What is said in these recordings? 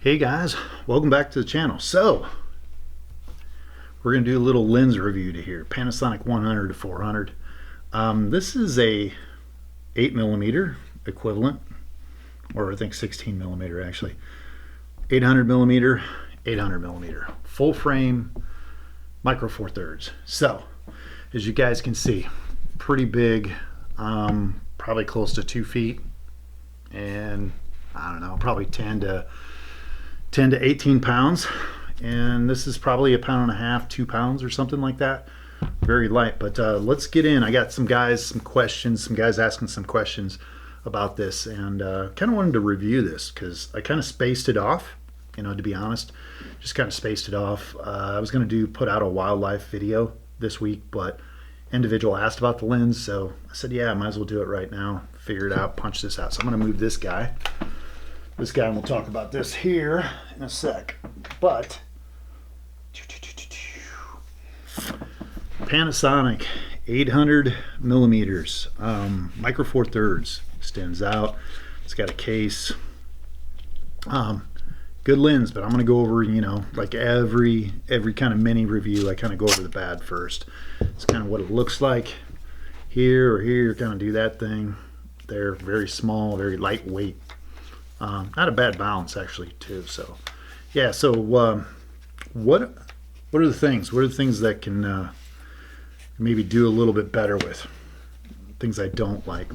Hey guys, welcome back to the channel. So we're going to do a little lens review to here. Panasonic 100 to 400. This is a 8mm equivalent, or I think 16mm actually. 800mm, 800mm, full frame, micro four thirds. So as you guys can see, pretty big, probably close to 2 feet, and I don't know, probably 10 to 18 pounds, and this is probably 1.5 pounds, 2 pounds or something like that. Very light. But let's get in. I got some guys asking some questions about this, and kind of wanted to review this because I kind of spaced it off, to be honest. Just kind of spaced it off. I was going to put out a wildlife video this week, but individual asked about the lens, so I said, yeah, I might as well do it right now. Figure it out, punch this out. So I'm going to move this guy, and we'll talk about this here in a sec. But Panasonic 800mm, micro four thirds, extends out. It's got a case. Good lens, but I'm going to go over, like every kind of mini review, I kind of go over the bad first. It's kind of what it looks like here or here, kind of do that thing. They're very small, very lightweight. Not a bad balance actually too. So yeah, so what are the things that can maybe do a little bit better with things I don't like?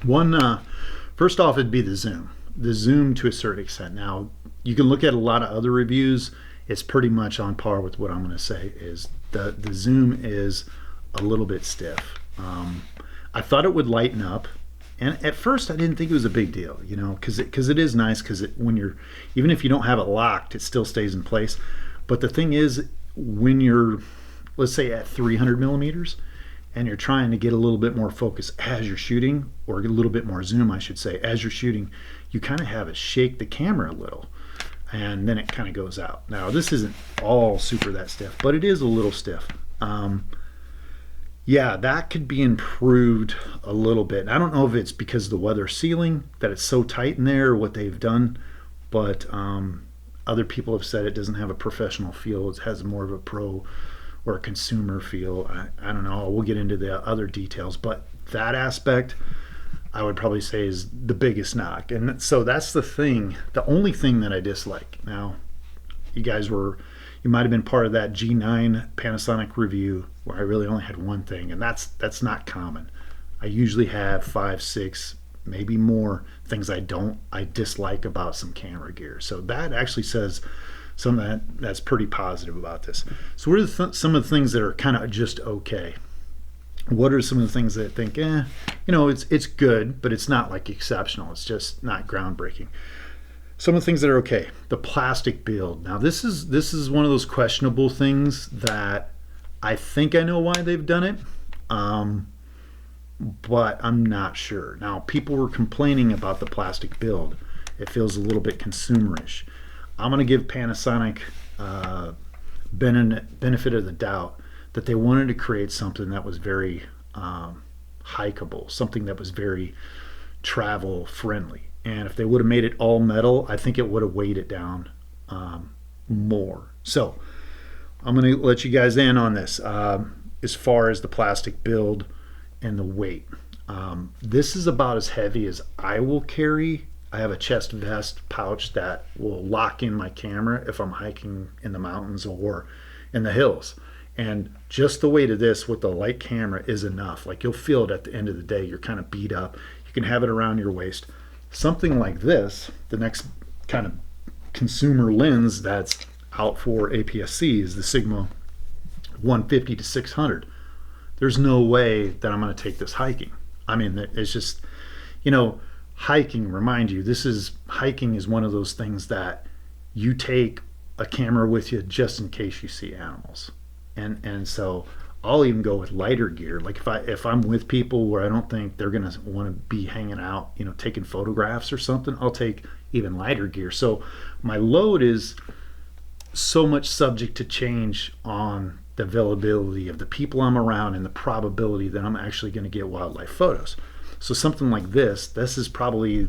One, first off, it'd be the zoom to a certain extent. Now you can look at a lot of other reviews, it's pretty much on par with what I'm going to say. Is the zoom is a little bit stiff. I thought it would lighten up. And at first I didn't think it was a big deal, because it is nice, because when you're, even if you don't have it locked, it still stays in place. But the thing is, when you're, let's say at 300mm, and you're trying to get a little bit more focus as you're shooting, or a little bit more zoom, I should say, as you're shooting, you kind of have it shake the camera a little, and then it kind of goes out. Now this isn't all super that stiff, but it is a little stiff. Yeah, that could be improved a little bit. I don't know if it's because of the weather sealing, that it's so tight in there, or what they've done, but other people have said it doesn't have a professional feel. It has more of a pro or a consumer feel. I don't know. We'll get into the other details, but that aspect I would probably say is the biggest knock. And so that's the only thing that I dislike. Now, you might have been part of that G9 Panasonic review where I really only had one thing, and that's not common. I usually have 5, 6, maybe more things I dislike about some camera gear. So that actually says something that's pretty positive about this. So what are some of the things that are kind of just okay? What are some of the things that I think, it's good, but it's not like exceptional. It's just not groundbreaking. Some of the things that are okay. The plastic build. Now this is one of those questionable things that I think I know why they've done it, but I'm not sure. Now people were complaining about the plastic build. It feels a little bit consumerish. I'm going to give Panasonic benefit of the doubt that they wanted to create something that was very hikeable, something that was very travel friendly. And if they would have made it all metal, I think it would have weighed it down more. So I'm going to let you guys in on this as far as the plastic build and the weight. This is about as heavy as I will carry. I have a chest vest pouch that will lock in my camera if I'm hiking in the mountains or in the hills. And just the weight of this with the light camera is enough. Like, you'll feel it at the end of the day. You're kind of beat up. You can have it around your waist. Something like this, the next kind of consumer lens that's out for APS-C is the Sigma 150 to 600. There's no way that I'm going to take this hiking. I mean, it's just, hiking, remind you, hiking is one of those things that you take a camera with you just in case you see animals. And so I'll even go with lighter gear. Like if I'm with people where I don't think they're gonna want to be hanging out, taking photographs or something, I'll take even lighter gear. So my load is so much subject to change on the availability of the people I'm around and the probability that I'm actually going to get wildlife photos. So something like this is probably,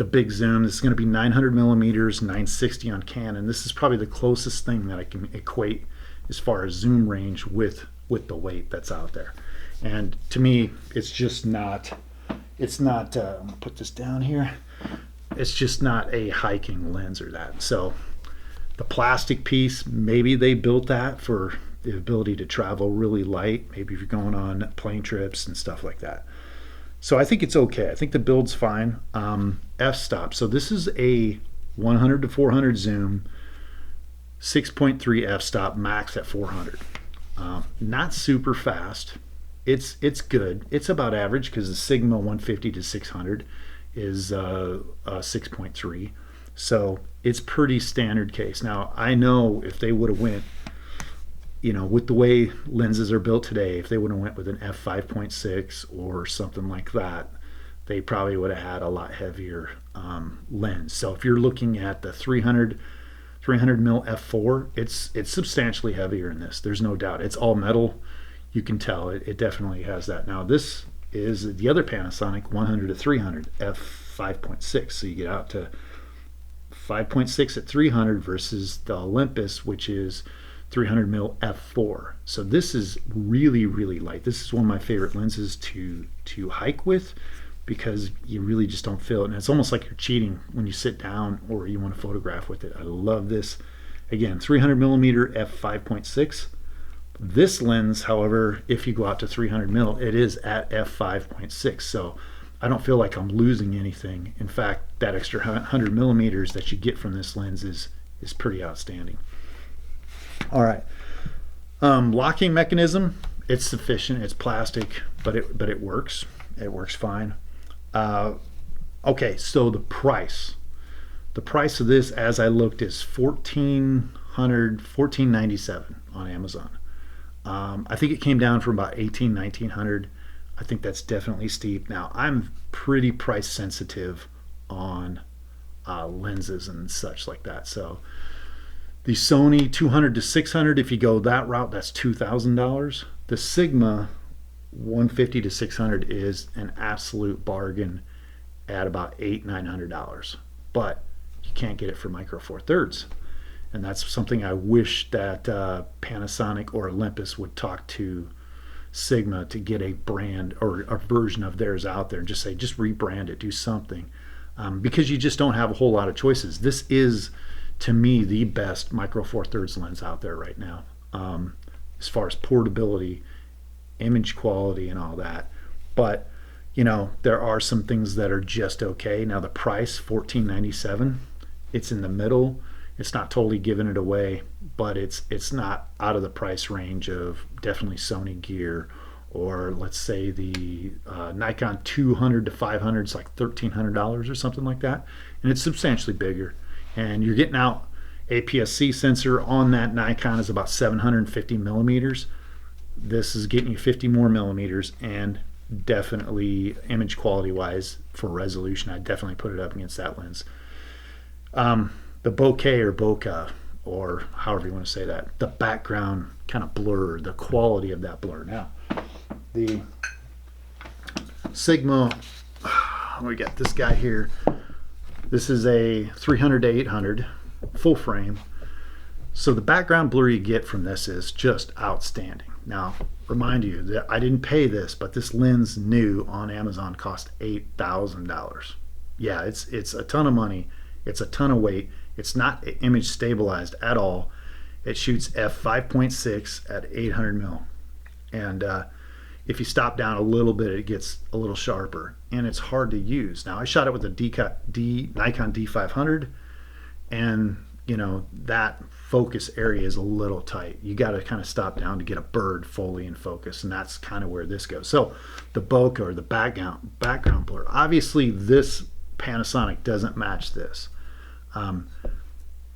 the big zoom. This is going to be 900 millimeters, 960 on Canon. This is probably the closest thing that I can equate as far as zoom range with the weight that's out there. And to me, it's just not. It's not. I'm gonna put this down here. It's just not a hiking lens or that. So the plastic piece, maybe they built that for the ability to travel really light. Maybe if you're going on plane trips and stuff like that. So I think it's okay. I think the build's fine. F-stop. So this is a 100 to 400 zoom, 6.3 f-stop, max at 400. Not super fast. It's good. It's about average because the Sigma 150 to 600 is 6.3. So it's pretty standard case. Now I know if they would have went, with the way lenses are built today, if they would have went with an f5.6 or something like that, they probably would have had a lot heavier lens. So if you're looking at the 300 mil f4, it's substantially heavier in this. There's no doubt. It's all metal. You can tell it definitely has that. Now this is the other Panasonic 100 to 300 f5.6. So you get out to 5.6 at 300 versus the Olympus, which is 300 mil f4. So this is really, really light. This is one of my favorite lenses to hike with because you really just don't feel it. And it's almost like you're cheating when you sit down or you want to photograph with it. I love this. Again, 300 millimeter f5.6. This lens, however, if you go out to 300 mil, it is at f5.6. So I don't feel like I'm losing anything. In fact, that extra 100 millimeters that you get from this lens is pretty outstanding. All right, locking mechanism, it's sufficient. It's plastic, but it works. It works fine. Okay, so the price of this, as I looked, is $1,497 on Amazon. I think it came down from about $1,800-$1,900. I think that's definitely steep. Now I'm pretty price sensitive on lenses and such like that. So the Sony 200 to 600, if you go that route, that's $2,000. The Sigma 150 to 600 is an absolute bargain at about $800-$900. But you can't get it for Micro Four Thirds. And that's something I wish that Panasonic or Olympus would talk to Sigma to get a brand or a version of theirs out there and just rebrand it, do something. Because you just don't have a whole lot of choices. This is, to me, the best Micro Four Thirds lens out there right now, as far as portability, image quality, and all that. But there are some things that are just okay. Now the price, $14.97, it's in the middle. It's not totally giving it away, but it's not out of the price range of definitely Sony gear, or let's say the Nikon 200 to 500 is like $1,300 or something like that, and it's substantially bigger. And you're getting out APS-C sensor on that Nikon is about 750 millimeters. This is getting you 50 more millimeters, and definitely image quality wise for resolution, I'd definitely put it up against that lens. The bokeh or bokeh, or however you want to say that, the background kind of blur, the quality of that blur. Now, the Sigma, we got this guy here. This is a 300 to 800 full frame. So the background blur you get from this is just outstanding. Now, remind you that I didn't pay this, but this lens new on Amazon cost $8,000. Yeah, it's a ton of money. It's a ton of weight. It's not image stabilized at all. It shoots f5.6 at 800 mil. And if you stop down a little bit, it gets a little sharper. And it's hard to use. Now, I shot it with a Nikon D500. And, that focus area is a little tight. You got to kind of stop down to get a bird fully in focus. And that's kind of where this goes. So the bokeh or the background blur. Obviously, this Panasonic doesn't match this.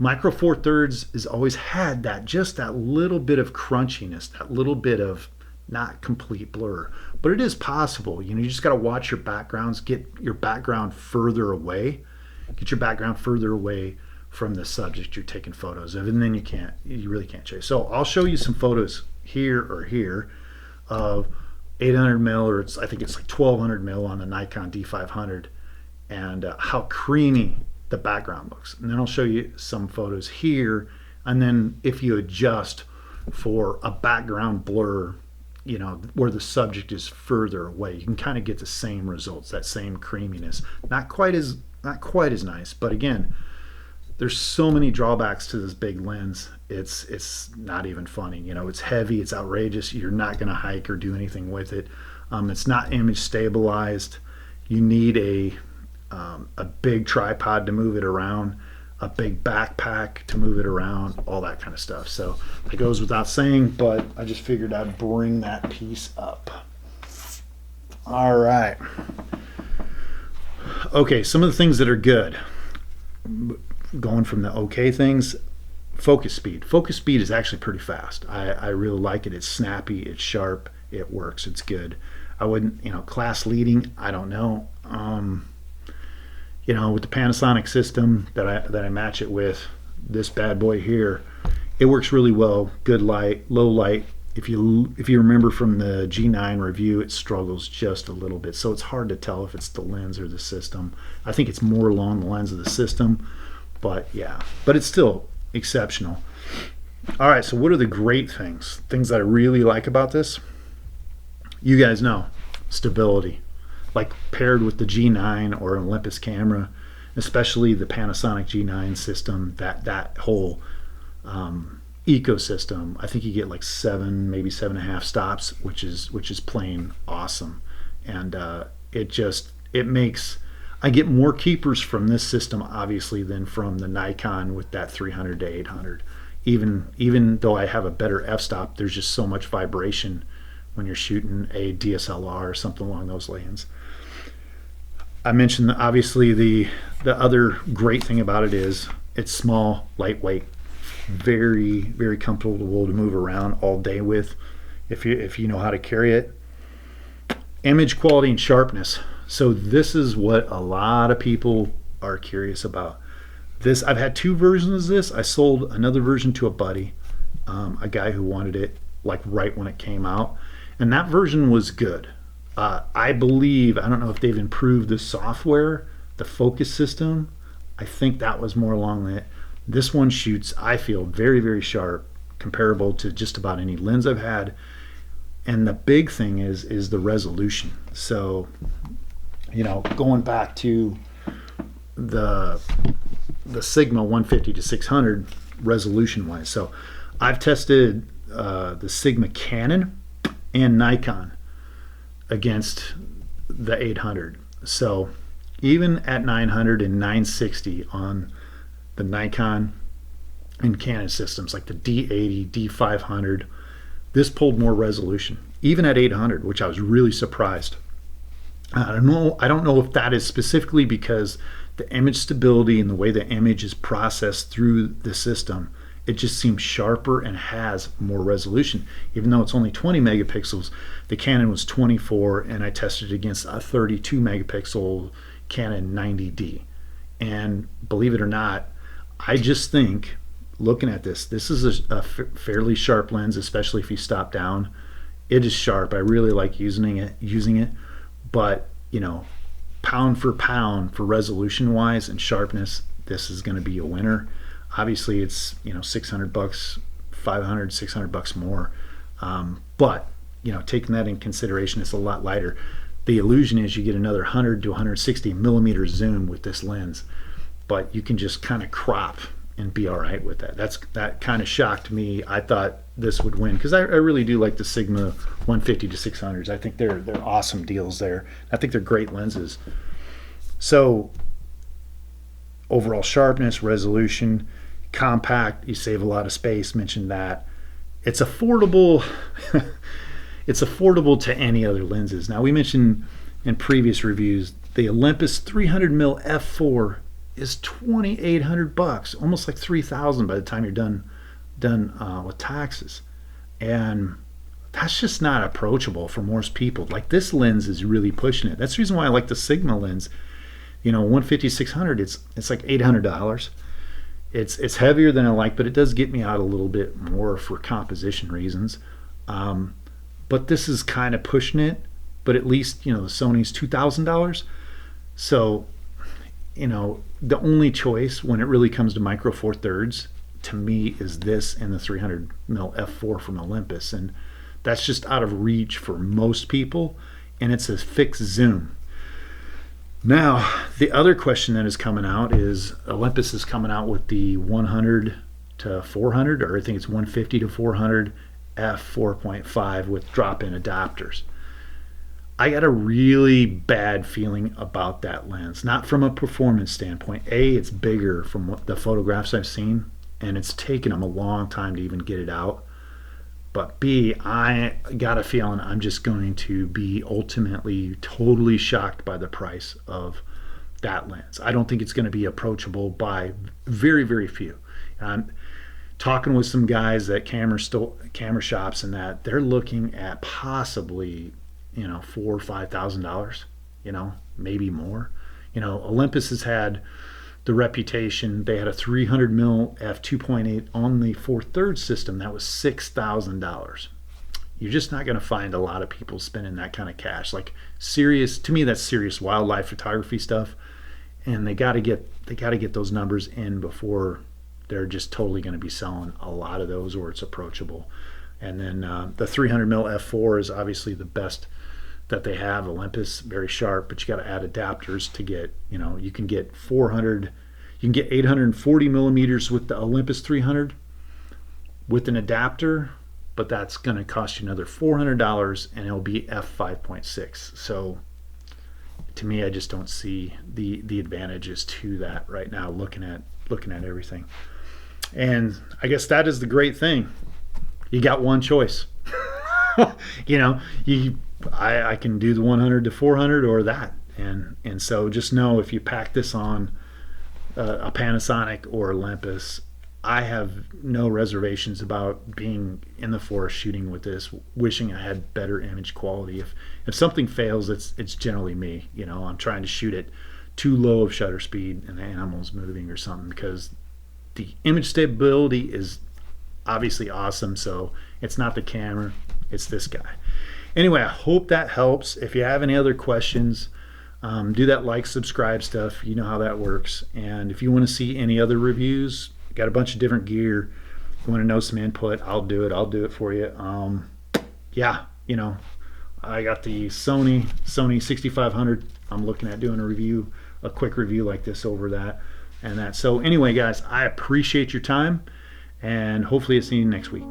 Micro Four Thirds has always had that little bit of crunchiness, that little bit of not complete blur, but it is possible. You just got to watch your backgrounds, get your background further away from the subject you're taking photos of, and then you really can't chase. So I'll show you some photos here of 800 mil, or I think it's like 1200 mil on the Nikon D500. and how creamy the background looks. And then I'll show you some photos here. And then if you adjust for a background blur, where the subject is further away, you can kind of get the same results, that same creaminess. Not quite as nice, but again, there's so many drawbacks to this big lens. It's not even funny. It's heavy, it's outrageous. You're not going to hike or do anything with it. It's not image stabilized. You need a big tripod to move it around, a big backpack to move it around, all that kind of stuff. So it goes without saying, but I just figured I'd bring that piece up. All right. Okay, some of the things that are good. Going from the okay things, focus speed. Focus speed is actually pretty fast. I really like it. It's snappy, it's sharp, it works, it's good. I wouldn't, class leading, I don't know. With the Panasonic system that I match it with, this bad boy here, it works really well. Good light, low light. If you remember from the G9 review, it struggles just a little bit. So it's hard to tell if it's the lens or the system. I think it's more along the lens of the system, but it's still exceptional. All right, so what are the great things that I really like about this? You guys know, stability. Like paired with the G9 or Olympus camera, especially the Panasonic G9 system, that whole ecosystem, I think you get like 7, maybe 7.5 stops, which is plain awesome. And it makes, I get more keepers from this system obviously than from the Nikon with that 300 to 800. Even though I have a better f-stop, there's just so much vibration when you're shooting a DSLR or something along those lines. I mentioned that obviously the other great thing about it is it's small, lightweight, very, very comfortable to move around all day with if you know how to carry it. Image quality and sharpness. So this is what a lot of people are curious about. This, I've had 2 versions of this. I sold another version to a buddy, a guy who wanted it like right when it came out, and that version was good. I believe, I don't know if they've improved the software, the focus system. I think that was more along that. This one shoots, I feel, very, very sharp, comparable to just about any lens I've had. And the big thing is the resolution. So, going back to the Sigma 150 to 600 resolution wise. So I've tested the Sigma Canon and Nikon against the 800. So even at 900 and 960 on the Nikon and Canon systems like the D80, D500, this pulled more resolution even at 800, which I was really surprised. I don't know if that is specifically because the image stability and the way the image is processed through the system, it just seems sharper and has more resolution. Even though it's only 20 megapixels, the Canon was 24, and I tested it against a 32 megapixel Canon 90D. And believe it or not, I just think, looking at this is a fairly sharp lens, especially if you stop down. It is sharp. I really like using it. But, pound for pound for resolution wise and sharpness, this is going to be a winner. Obviously it's $600, $500, $600 more, but taking that in consideration, it's a lot lighter. The illusion is you get another 100 to 160 millimeter zoom with this lens, but you can just kind of crop and be all right with that. That kind of shocked me. I thought this would win because I really do like the Sigma 150 to 600s. I think they're awesome deals there. I think they're great lenses. So overall sharpness, resolution, compact, you save a lot of space, mentioned that. It's affordable. It's affordable to any other lenses. Now, we mentioned in previous reviews the Olympus 300mm f4 is $2,800, almost like $3,000 by the time you're done with taxes, and that's just not approachable for most people. Like, this lens is really pushing it. That's the reason why I like the Sigma lens. 150 600, it's like $800. It's heavier than I like, but it does get me out a little bit more for composition reasons. But this is kind of pushing it. But at least the Sony's $2,000. So the only choice when it really comes to micro four thirds to me is this and the 300 mil f4 from Olympus, and that's just out of reach for most people, and it's a fixed zoom. Now, the other question that is coming out is Olympus is coming out with the 100 to 400, or I think it's 150 to 400 f4.5 with drop-in adapters. I got a really bad feeling about that lens, not from a performance standpoint. A, it's bigger from what the photographs I've seen, and it's taken them a long time to even get it out. But B, I got a feeling I'm just going to be ultimately totally shocked by the price of that lens. I don't think it's going to be approachable by very, very few. I'm talking with some guys at camera shops, and that they're looking at possibly, $4,000 or $5,000, maybe more. Olympus has had the reputation. They had a 300 mil f2.8 on the 4/3 system that was $6,000. You're just not going to find a lot of people spending that kind of cash. Like serious, to me, that's serious wildlife photography stuff, and they got to get those numbers in before they're just totally going to be selling a lot of those, or it's approachable. And then the 300 mil f4 is obviously the best that they have. Olympus, very sharp, but you got to add adapters to get, you can get 400, you can get 840 millimeters with the Olympus 300 with an adapter, but that's going to cost you another $400, and it'll be f5.6. So to me, I just don't see the advantages to that right now, looking at everything. And I guess that is the great thing. You got one choice. I can do the 100 to 400 or that, and so just know, if you pack this on a Panasonic or Olympus, I have no reservations about being in the forest shooting with this, wishing I had better image quality. If something fails, it's generally me. I'm trying to shoot at too low of shutter speed and the animal's moving or something, because the image stability is obviously awesome. So it's not the camera, it's this guy. Anyway, I hope that helps. If you have any other questions, do that like, subscribe stuff. You know how that works. And if you want to see any other reviews, got a bunch of different gear. If you want to know some input, I'll do it for you. I got the Sony 6500. I'm looking at doing a quick review like this over that and that. So anyway, guys, I appreciate your time, and hopefully I'll see you next week.